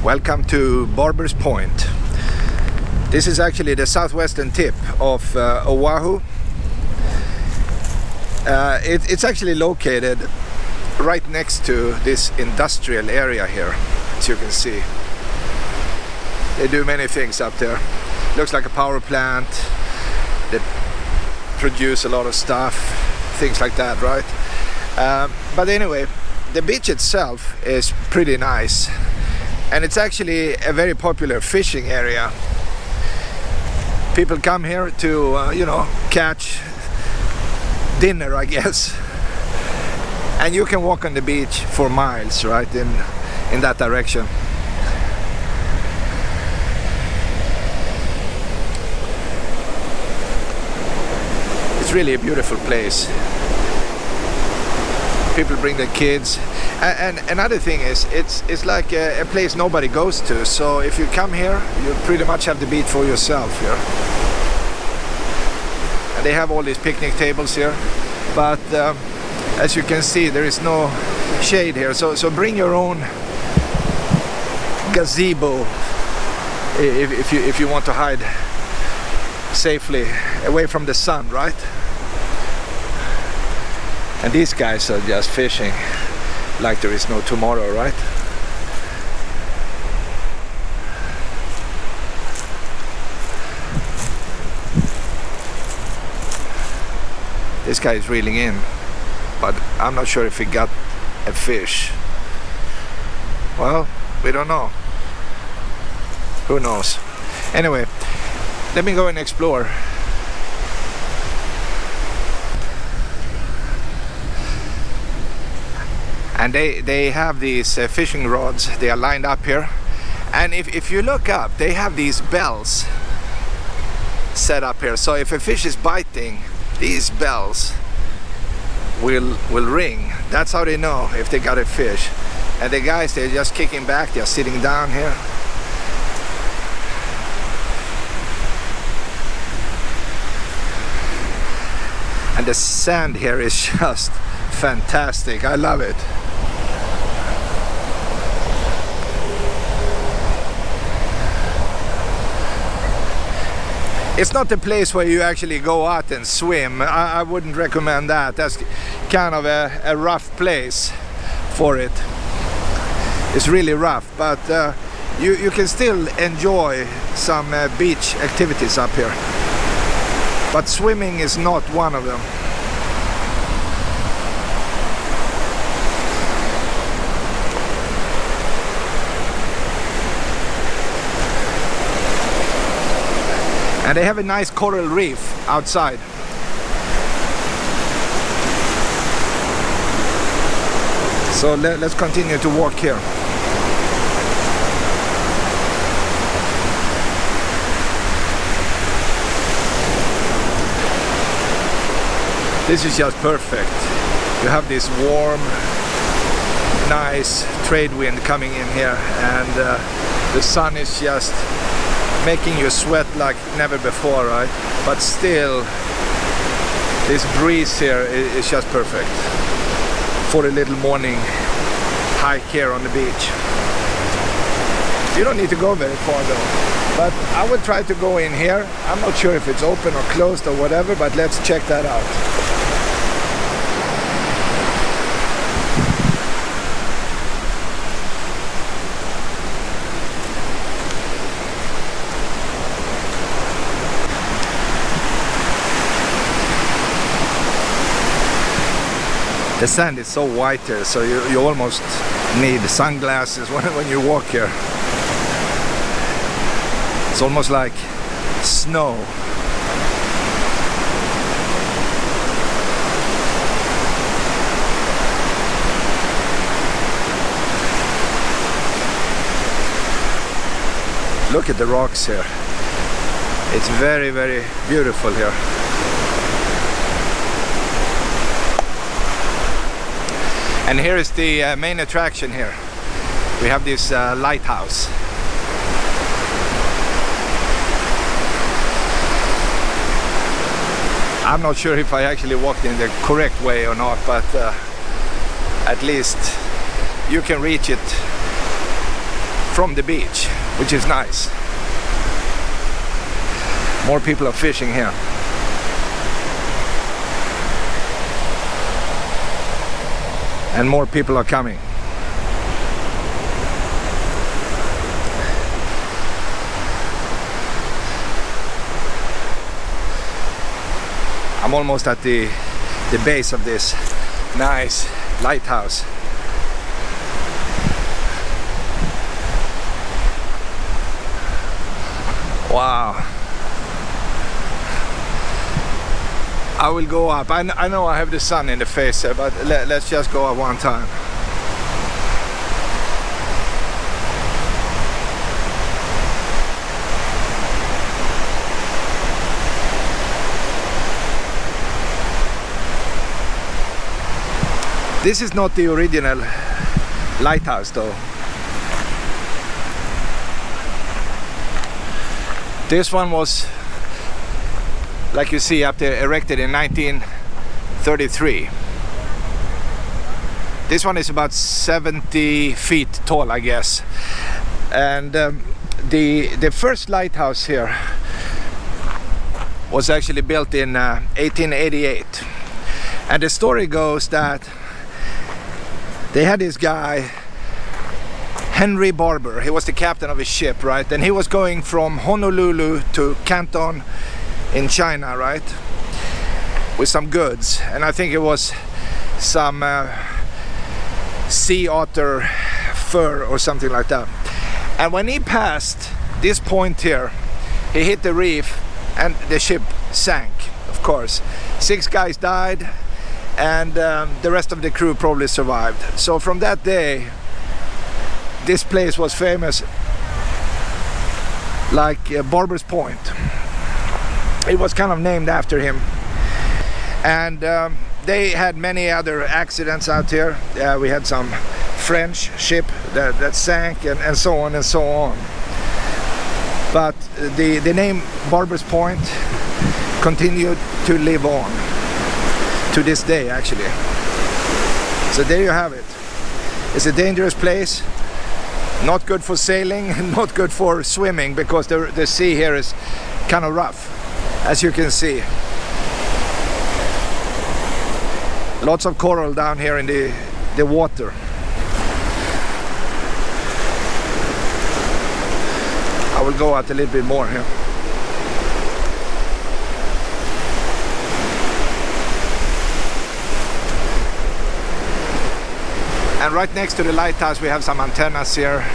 Welcome to Barbers Point. This is actually the southwestern tip of Oahu. It's actually located right next to this industrial area here, as you can see. They do many things up there. Looks like a power plant. They produce a lot of stuff, things like that, right? But anyway, the beach itself is pretty nice. And it's actually a very popular fishing area. People come here to, catch dinner, I guess. And you can walk on the beach for miles, right, in that direction. It's really a beautiful place. People bring their kids. And another thing is, it's like a place nobody goes to. So if you come here, you pretty much have the beach for yourself here. And they have all these picnic tables here. But as you can see, there is no shade here. So bring your own gazebo if you want to hide safely away from the sun, right? And these guys are just fishing like there is no tomorrow, right? This guy is reeling in, but I'm not sure if he got a fish. Well, we don't know. Who knows? Anyway, let me go and explore. And they have these fishing rods. They are lined up here, and if you look up, they have these bells set up here. So if a fish is biting, these bells will ring. That's how they know if they got a fish. And the guys, they're just kicking back. They're sitting down here. And the sand here is just fantastic. I love it. It's not a place where you actually go out and swim. I wouldn't recommend that. That's kind of a rough place for it. It's really rough, but you can still enjoy some beach activities up here. But swimming is not one of them. And they have a nice coral reef outside. So let's continue to walk here. This is just perfect. You have this warm, nice trade wind coming in here, and the sun is just making you sweat like never before, right? But still, this breeze here is just perfect for a little morning hike here on the beach. You don't need to go very far though, but I would try to go in here. I'm not sure if it's open or closed or whatever, but let's check that out. The sand is so white here, so you almost need sunglasses when you walk here. It's almost like snow. Look at the rocks here. It's very, very beautiful here. And here is the main attraction here. We have this lighthouse. I'm not sure if I actually walked in the correct way or not, but at least you can reach it from the beach, which is nice. More people are fishing here. And more people are coming. I'm almost at the base of this nice lighthouse. Wow. I will go up. I know I have the sun in the face here, but let's just go up one time. This is not the original lighthouse though. This one was, like you see up there, erected in 1933. This one is about 70 feet tall, I guess. And the first lighthouse here was actually built in 1888. And the story goes that they had this guy, Henry Barber. He was the captain of his ship, right? And he was going from Honolulu to Canton in China, right? With some goods. And I think it was some sea otter fur or something like that. And when he passed this point here, he hit the reef and the ship sank, of course. 6 guys died, and the rest of the crew probably survived. So from that day, this place was famous like Barbers Point. It was kind of named after him. And they had many other accidents out here. We had some French ship that sank, and so on and so on. But the name Barbers Point continued to live on to this day, actually. So there you have it. It's a dangerous place, not good for sailing, not good for swimming, because the sea here is kind of rough, as you can see. Lots of coral down here in the water. I will go out a little bit more here. And right next to the lighthouse we have some antennas here.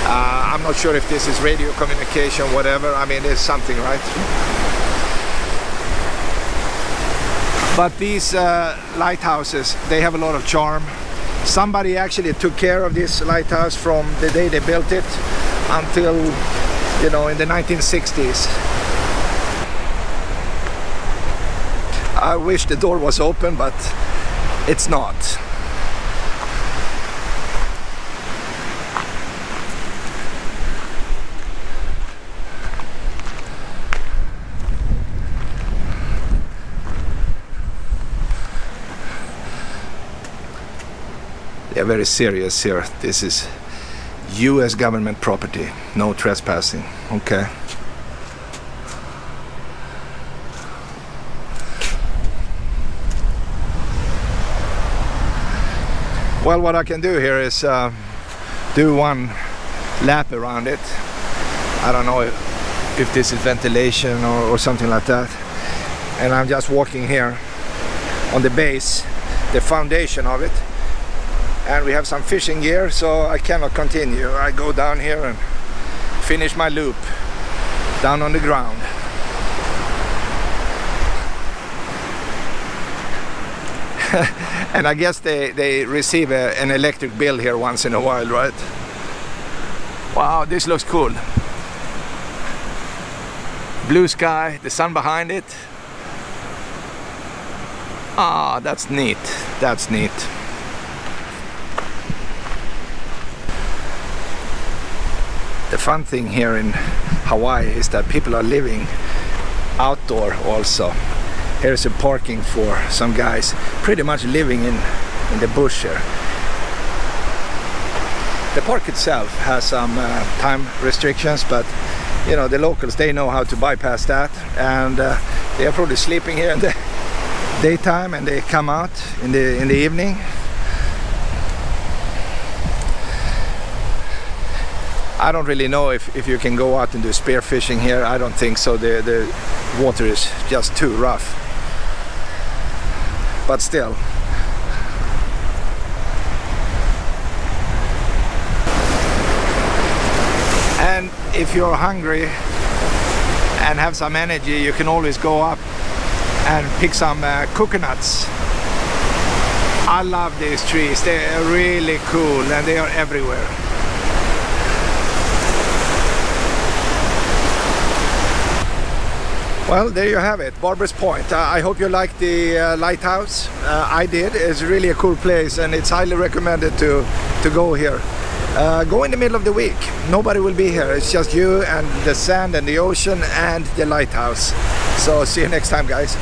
I'm not sure if this is radio communication, whatever. I mean, there's something, right? But these lighthouses, they have a lot of charm. Somebody actually took care of this lighthouse from the day they built it until, you know, in the 1960s. I wish the door was open, but it's not. They're very serious here. This is U.S. government property. No trespassing. Okay. Well, what I can do here is do one lap around it. I don't know if this is ventilation or something like that. And I'm just walking here on the base, the foundation of it. And we have some fishing gear, so I cannot continue. I go down here and finish my loop down on the ground. And I guess they receive an electric bill here once in a while, right? Wow, this looks cool. Blue sky, the sun behind it. Ah, that's neat. That's neat. The fun thing here in Hawaii is that people are living outdoor also. Here's a parking for some guys pretty much living in the bush here. The park itself has some time restrictions, but you know, the locals, they know how to bypass that, and they are probably sleeping here in the daytime and they come out in the evening. I don't really know if you can go out and do spear fishing here. I don't think so. The water is just too rough, but still. And if you're hungry and have some energy, you can always go up and pick some coconuts. I love these trees. They are really cool and they are everywhere. Well, there you have it, Barbers Point. I hope you liked the lighthouse. I did. It's really a cool place and it's highly recommended to go here. Go in the middle of the week. Nobody will be here. It's just you and the sand and the ocean and the lighthouse. So see you next time, guys.